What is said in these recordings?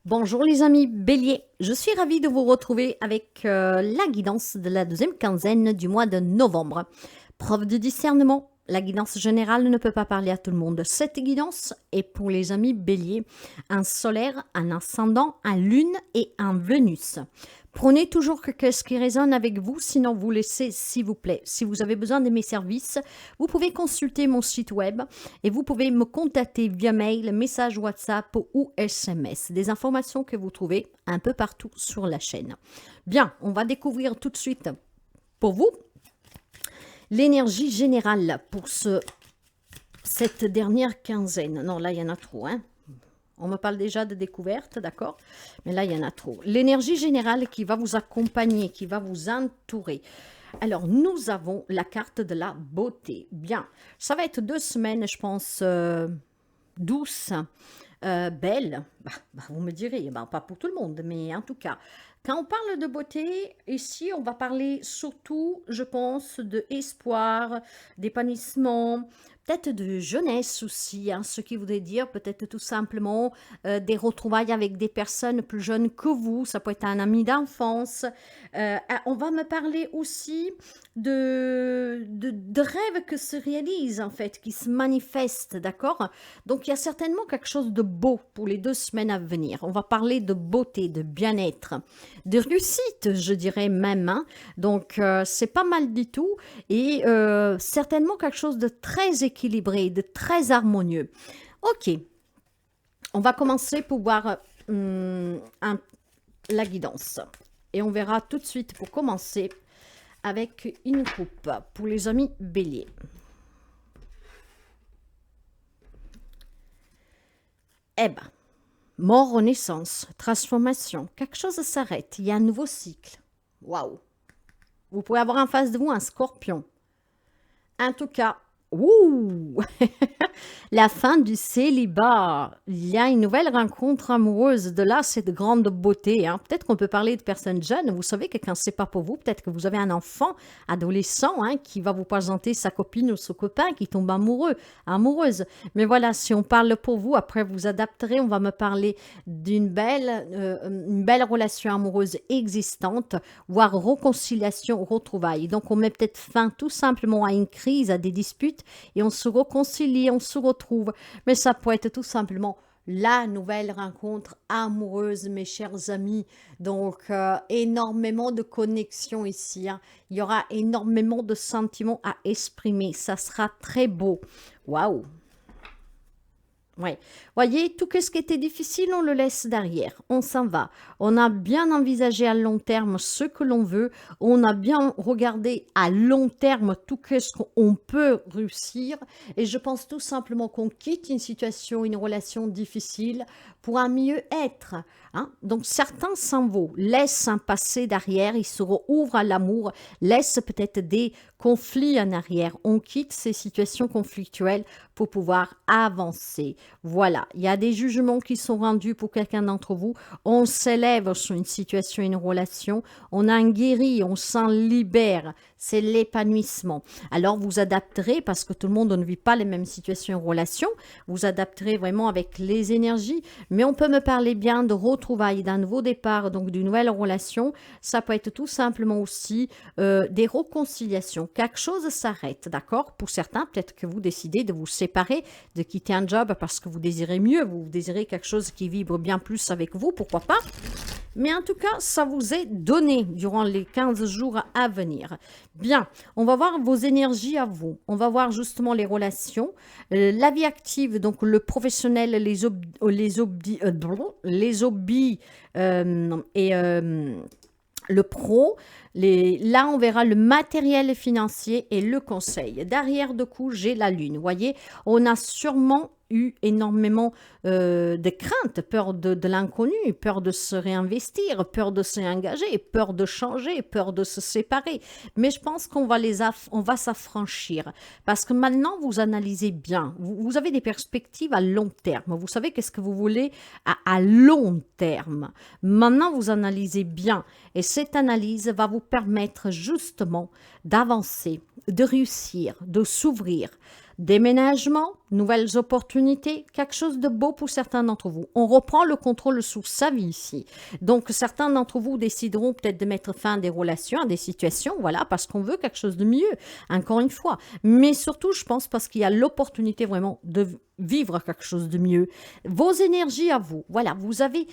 Bonjour les amis Bélier, je suis ravie de vous retrouver avec la guidance de la deuxième quinzaine du mois de novembre. Preuve de discernement, la guidance générale ne peut pas parler à tout le monde. Cette guidance est pour les amis Bélier, un solaire, un ascendant, un lune et un Vénus. Prenez toujours ce qui résonne avec vous, sinon vous laissez s'il vous plaît. Si vous avez besoin de mes services, vous pouvez consulter mon site web et vous pouvez me contacter via mail, message WhatsApp ou SMS. Des informations que vous trouvez un peu partout sur la chaîne. Bien, on va découvrir tout de suite pour vous l'énergie générale pour cette dernière quinzaine. Non, là, il y en a trop, hein. On me parle déjà de découverte, d'accord? Mais là, il y en a trop. L'énergie générale qui va vous accompagner, qui va vous entourer. Alors, nous avons la carte de la beauté. Bien, ça va être 2 semaines, je pense, douces, belles. Vous me direz, pas pour tout le monde, mais en tout cas, quand on parle de beauté, ici, on va parler surtout, je pense, de espoir, d'épanouissement, peut-être de jeunesse aussi, hein, ce qui voudrait dire peut-être tout simplement des retrouvailles avec des personnes plus jeunes que vous, ça peut être un ami d'enfance. On va me parler aussi de rêves que se réalisent en fait, qui se manifestent, d'accord? Donc il y a certainement quelque chose de beau pour les 2 semaines à venir. On va parler de beauté, de bien-être, de réussite, je dirais même, hein. Donc c'est pas mal du tout et certainement quelque chose de très équilibré, de très harmonieux. Ok, on va commencer pour voir la guidance. Et on verra tout de suite pour commencer avec une coupe pour les amis Bélier. Eh ben, mort, renaissance, transformation, quelque chose s'arrête, il y a un nouveau cycle. Waouh! Vous pouvez avoir en face de vous un scorpion. En tout cas, ouh, la fin du célibat. Il y a une nouvelle rencontre amoureuse. De là, cette grande beauté, hein. Peut-être qu'on peut parler de personnes jeunes. Vous savez que quand c'est pas pour vous, peut-être que vous avez un enfant, adolescent, hein, qui va vous présenter sa copine ou son copain qui tombe amoureux, amoureuse. Mais voilà, si on parle pour vous, après vous adapterez. On va me parler d'une une belle relation amoureuse existante, voire réconciliation, retrouvailles. Donc, on met peut-être fin tout simplement à une crise, à des disputes, et on se réconcilie, on se retrouve. Mais ça peut être tout simplement la nouvelle rencontre amoureuse, mes chers amis. Donc, énormément de connexions ici, hein. Il y aura énormément de sentiments à exprimer. Ça sera très beau. Waouh! Oui, voyez, tout ce qui était difficile, on le laisse derrière, on s'en va. On a bien envisagé à long terme ce que l'on veut, on a bien regardé à long terme tout ce qu'on peut réussir, et je pense tout simplement qu'on quitte une situation, une relation difficile pour un mieux être, hein. Donc certains s'en vont, laissent un passé derrière, ils se rouvrent à l'amour, laissent peut-être des conflits en arrière. On quitte ces situations conflictuelles pour pouvoir avancer. Voilà, il y a des jugements qui sont rendus pour quelqu'un d'entre vous. On s'élève sur une situation, une relation. On en guérit, on s'en libère. C'est l'épanouissement. Alors, vous adapterez, parce que tout le monde ne vit pas les mêmes situations et relations. Vous adapterez vraiment avec les énergies. Mais on peut me parler bien de retrouvailles, d'un nouveau départ, donc d'une nouvelle relation. Ça peut être tout simplement aussi des réconciliations. Quelque chose s'arrête, d'accord? Pour certains, peut-être que vous décidez de vous séparer, de quitter un job parce que vous désirez mieux, vous désirez quelque chose qui vibre bien plus avec vous, pourquoi pas? Mais en tout cas, ça vous est donné durant les 15 jours à venir. Bien, on va voir vos énergies à vous. On va voir justement les relations, la vie active, donc le professionnel, les hobbies et le pro. Là, on verra le matériel financier et le conseil. Derrière, de coup, j'ai la lune. Vous voyez, on a sûrement eu énormément de craintes, peur de l'inconnu, peur de se réinvestir, peur de se réengager, peur de changer, peur de se séparer. Mais je pense qu'on va on va s'affranchir parce que maintenant, vous analysez bien. Vous avez des perspectives à long terme. Vous savez qu'est-ce que vous voulez à long terme. Maintenant, vous analysez bien et cette analyse va vous permettre justement d'avancer, de réussir, de s'ouvrir. Déménagement, nouvelles opportunités, quelque chose de beau pour certains d'entre vous. On reprend le contrôle sur sa vie ici. Donc, certains d'entre vous décideront peut-être de mettre fin à des relations, à des situations, voilà, parce qu'on veut quelque chose de mieux, encore une fois. Mais surtout, je pense parce qu'il y a l'opportunité vraiment de vivre quelque chose de mieux. Vos énergies à vous, voilà, vous avez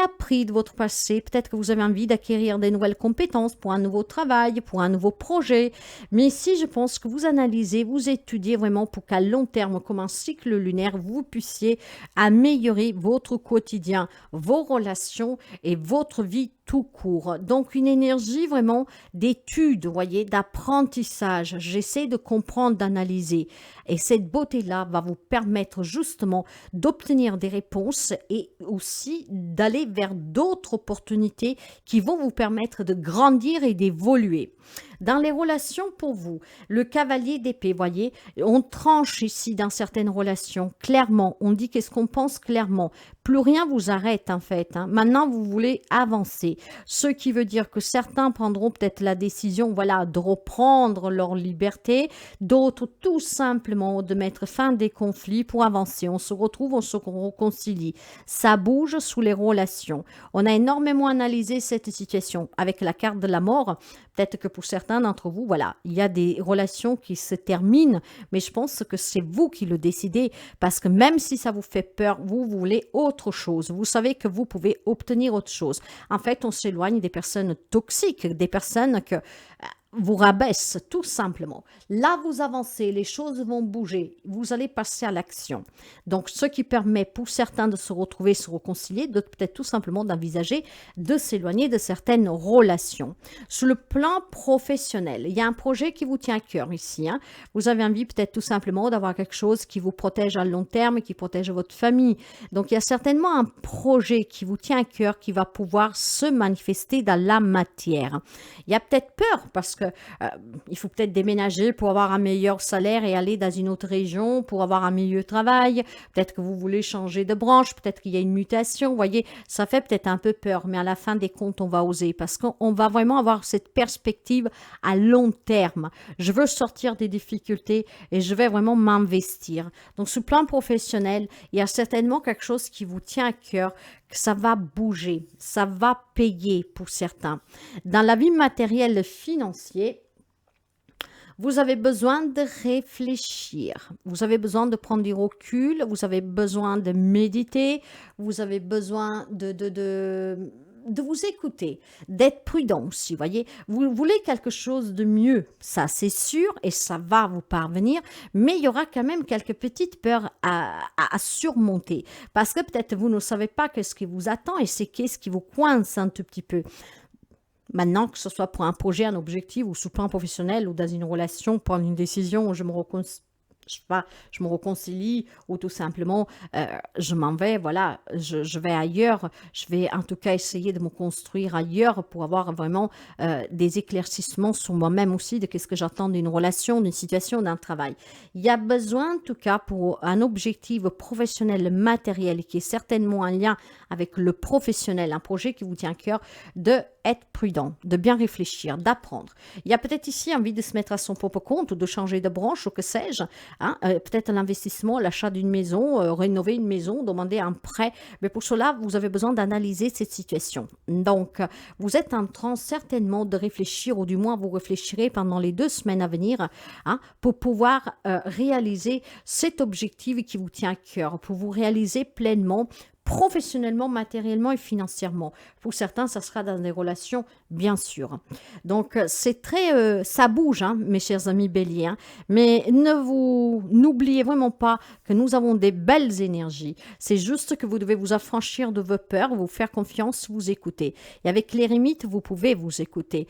appris de votre passé, peut-être que vous avez envie d'acquérir des nouvelles compétences pour un nouveau travail, pour un nouveau projet, mais ici, je pense que vous analysez, vous étudiez vraiment pour qu'à long terme, comme un cycle lunaire, vous puissiez améliorer votre quotidien, vos relations et votre vie tout court. Donc, une énergie vraiment d'étude, vous voyez, d'apprentissage. J'essaie de comprendre, d'analyser. Et cette beauté-là va vous permettre justement d'obtenir des réponses et aussi d'aller vers d'autres opportunités qui vont vous permettre de grandir et d'évoluer. Dans les relations pour vous, le cavalier d'épée, voyez, on tranche ici dans certaines relations, clairement, on dit qu'est-ce qu'on pense clairement. Plus rien vous arrête en fait. Maintenant, vous voulez avancer. Ce qui veut dire que certains prendront peut-être la décision, voilà, de reprendre leur liberté, d'autres tout simplement de mettre fin des conflits pour avancer. On se retrouve, on se réconcilie. Ça bouge sous les relations. On a énormément analysé cette situation avec la carte de la mort. Peut-être que pour certains d'entre vous, voilà, il y a des relations qui se terminent, mais je pense que c'est vous qui le décidez parce que même si ça vous fait peur, vous voulez autre chose. Vous savez que vous pouvez obtenir autre chose. En fait, on s'éloigne des personnes toxiques, des personnes que vous rabaisse tout simplement. Là, vous avancez, les choses vont bouger, vous allez passer à l'action. Donc, ce qui permet pour certains de se retrouver, se réconcilier, d'autres peut-être tout simplement d'envisager de s'éloigner de certaines relations. Sur le plan professionnel, il y a un projet qui vous tient à cœur ici. Vous avez envie peut-être tout simplement d'avoir quelque chose qui vous protège à long terme, qui protège votre famille. Donc, il y a certainement un projet qui vous tient à cœur qui va pouvoir se manifester dans la matière. Il y a peut-être peur parce que il faut peut-être déménager pour avoir un meilleur salaire et aller dans une autre région pour avoir un meilleur travail. Peut-être que vous voulez changer de branche, peut-être qu'il y a une mutation. Vous voyez, ça fait peut-être un peu peur, mais à la fin des comptes, on va oser parce qu'on va vraiment avoir cette perspective à long terme. Je veux sortir des difficultés et je vais vraiment m'investir. Donc, sur le plan professionnel, il y a certainement quelque chose qui vous tient à cœur, que ça va bouger, ça va payer pour certains. Dans la vie matérielle financière, vous avez besoin de réfléchir, vous avez besoin de prendre du recul, vous avez besoin de méditer, vous avez besoin de vous écouter, d'être prudent aussi, voyez. Vous voulez quelque chose de mieux, ça c'est sûr, et ça va vous parvenir, mais il y aura quand même quelques petites peurs à surmonter, parce que peut-être vous ne savez pas qu'est-ce qui vous attend, et c'est qu'est-ce qui vous coince un tout petit peu. Maintenant, que ce soit pour un projet, un objectif, ou sous le plan professionnel, ou dans une relation, prendre une décision, je me réconcilie, ou tout simplement, je m'en vais, voilà, je vais ailleurs, je vais en tout cas essayer de me construire ailleurs pour avoir vraiment des éclaircissements sur moi-même aussi, de qu'est-ce que j'attends d'une relation, d'une situation, d'un travail. Il y a besoin, en tout cas, pour un objectif professionnel matériel qui est certainement en lien avec le professionnel, un projet qui vous tient à cœur, de être prudent, de bien réfléchir, d'apprendre. Il y a peut-être ici envie de se mettre à son propre compte ou de changer de branche ou que sais-je. Peut-être l'investissement, l'achat d'une maison, rénover une maison, demander un prêt. Mais pour cela, vous avez besoin d'analyser cette situation. Donc, vous êtes en train certainement de réfléchir, ou du moins vous réfléchirez pendant les 2 semaines à venir, pour pouvoir réaliser cet objectif qui vous tient à cœur, pour vous réaliser pleinement, professionnellement, matériellement et financièrement. Pour certains, ça sera dans des relations, bien sûr. Donc, c'est très... ça bouge, mes chers amis béliers. Mais n'oubliez vraiment pas que nous avons des belles énergies. C'est juste que vous devez vous affranchir de vos peurs, vous faire confiance, vous écouter. Et avec l'éremite, vous pouvez vous écouter.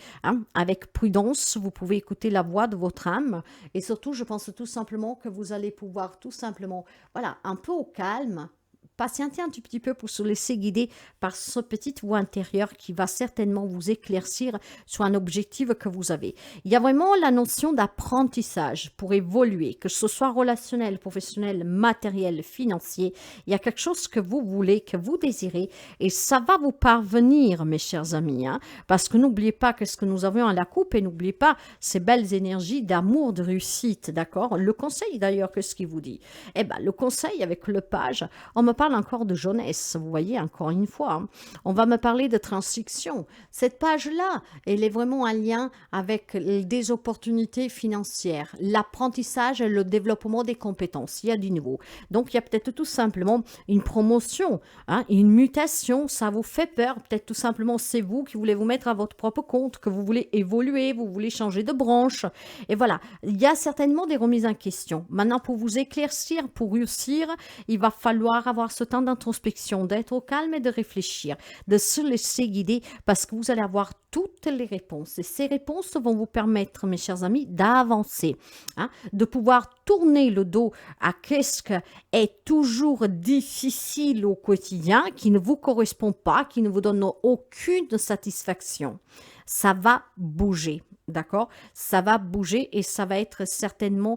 Avec prudence, vous pouvez écouter la voix de votre âme. Et surtout, je pense tout simplement que vous allez pouvoir tout simplement, voilà, un peu au calme, patientez un tout petit peu pour se laisser guider par ce petite voix intérieure qui va certainement vous éclaircir sur un objectif que vous avez. Il y a vraiment la notion d'apprentissage pour évoluer, que ce soit relationnel, professionnel, matériel, financier. Il y a quelque chose que vous voulez, que vous désirez et ça va vous parvenir, mes chers amis. Hein, parce que n'oubliez pas que ce que nous avons à la coupe et n'oubliez pas ces belles énergies d'amour, de réussite, d'accord? Le conseil d'ailleurs, qu'est-ce qu'il vous dit? Eh bien, le conseil avec le page, on me parle encore de jeunesse, vous voyez, encore une fois. Hein. On va me parler de transition. Cette page-là, elle est vraiment un lien avec des opportunités financières, l'apprentissage et le développement des compétences. Il y a du nouveau. Donc, il y a peut-être tout simplement une promotion, hein, une mutation. Ça vous fait peur. Peut-être tout simplement, c'est vous qui voulez vous mettre à votre propre compte, que vous voulez évoluer, vous voulez changer de branche. Et voilà, il y a certainement des remises en question. Maintenant, pour vous éclaircir, pour réussir, il va falloir avoir ce temps d'introspection, d'être au calme et de réfléchir, de se laisser guider parce que vous allez avoir toutes les réponses. Et ces réponses vont vous permettre, mes chers amis, d'avancer, hein, de pouvoir tourner le dos à qu'est-ce qui est toujours difficile au quotidien, qui ne vous correspond pas, qui ne vous donne aucune satisfaction. Ça va bouger. D'accord? Ça va bouger et ça va être certainement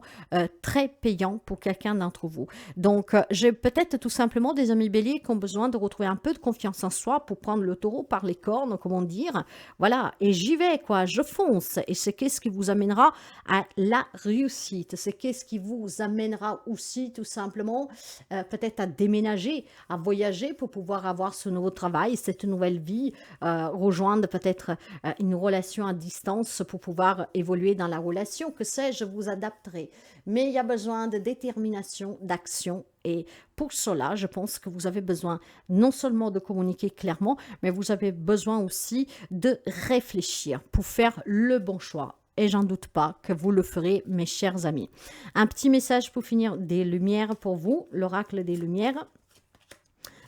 très payant pour quelqu'un d'entre vous. Donc, j'ai peut-être tout simplement des amis béliers qui ont besoin de retrouver un peu de confiance en soi pour prendre le taureau par les cornes, comment dire. Voilà, et j'y vais, quoi, je fonce. Et c'est qu'est-ce qui vous amènera à la réussite. C'est qu'est-ce qui vous amènera aussi tout simplement peut-être à déménager, à voyager pour pouvoir avoir ce nouveau travail, cette nouvelle vie, rejoindre peut-être une relation à distance pour pouvoir évoluer dans la relation, que sais-je, vous adapterez. Mais il y a besoin de détermination, d'action et pour cela, je pense que vous avez besoin non seulement de communiquer clairement, mais vous avez besoin aussi de réfléchir pour faire le bon choix. Et j'en doute pas que vous le ferez, mes chers amis. Un petit message pour finir des lumières pour vous, l'oracle des lumières.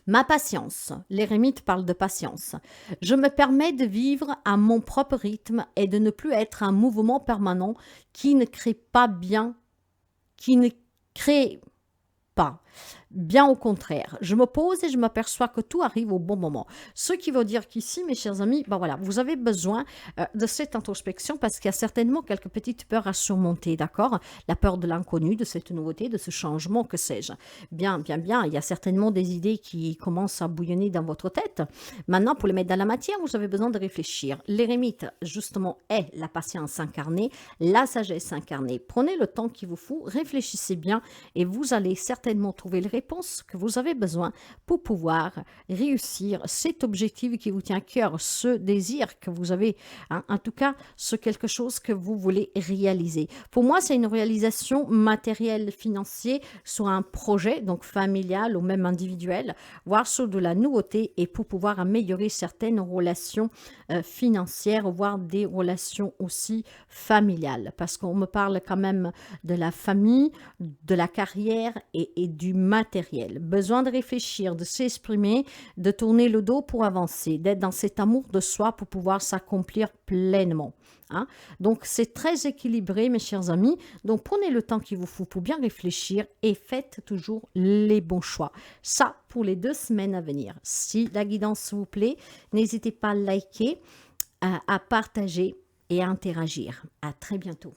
Ma patience. L'éremite parle de patience. Je me permets de vivre à mon propre rythme et de ne plus être un mouvement permanent qui ne crée pas bien, qui ne crée pas. Bien au contraire, je me pose et je m'aperçois que tout arrive au bon moment. Ce qui veut dire qu'ici, mes chers amis, ben voilà, vous avez besoin de cette introspection parce qu'il y a certainement quelques petites peurs à surmonter, d'accord? La peur de l'inconnu, de cette nouveauté, de ce changement, que sais-je. Bien, il y a certainement des idées qui commencent à bouillonner dans votre tête. Maintenant, pour les mettre dans la matière, vous avez besoin de réfléchir. L'éremite, justement, est la patience incarnée, la sagesse incarnée. Prenez le temps qu'il vous faut, réfléchissez bien et vous allez certainement trouver le réponse que vous avez besoin pour pouvoir réussir cet objectif qui vous tient à cœur, ce désir que vous avez, hein, en tout cas, ce quelque chose que vous voulez réaliser. Pour moi, c'est une réalisation matérielle, financière sur un projet, donc familial ou même individuel, voire sur de la nouveauté et pour pouvoir améliorer certaines relations financières, voire des relations aussi familiales, parce qu'on me parle quand même de la famille, de la carrière et du matériel. Besoin de réfléchir, de s'exprimer, de tourner le dos pour avancer, d'être dans cet amour de soi pour pouvoir s'accomplir pleinement. Hein? Donc, c'est très équilibré, mes chers amis. Donc, prenez le temps qu'il vous faut pour bien réfléchir et faites toujours les bons choix. Ça, pour les 2 semaines à venir. Si la guidance vous plaît, n'hésitez pas à liker, à partager et à interagir. À très bientôt.